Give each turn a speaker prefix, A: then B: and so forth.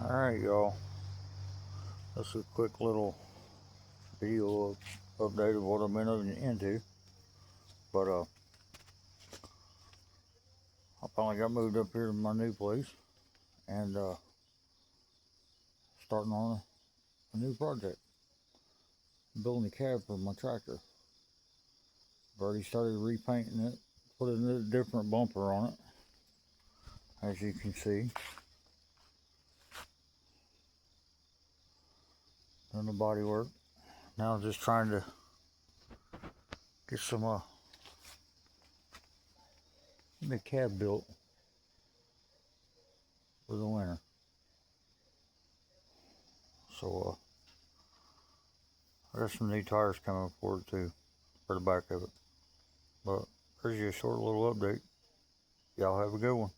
A: Alright, y'all. This is a quick little video update of what I've been into. But I finally got moved up here to my new place and starting on a new project. Building a cab for my tractor. I've already started repainting it, putting a different bumper on it, as you can see. Done the body work. Now I'm just trying to get the cab built for the winter. So I got some new tires coming for it too, for the back of it. But there's just a short little update. Y'all have a good one.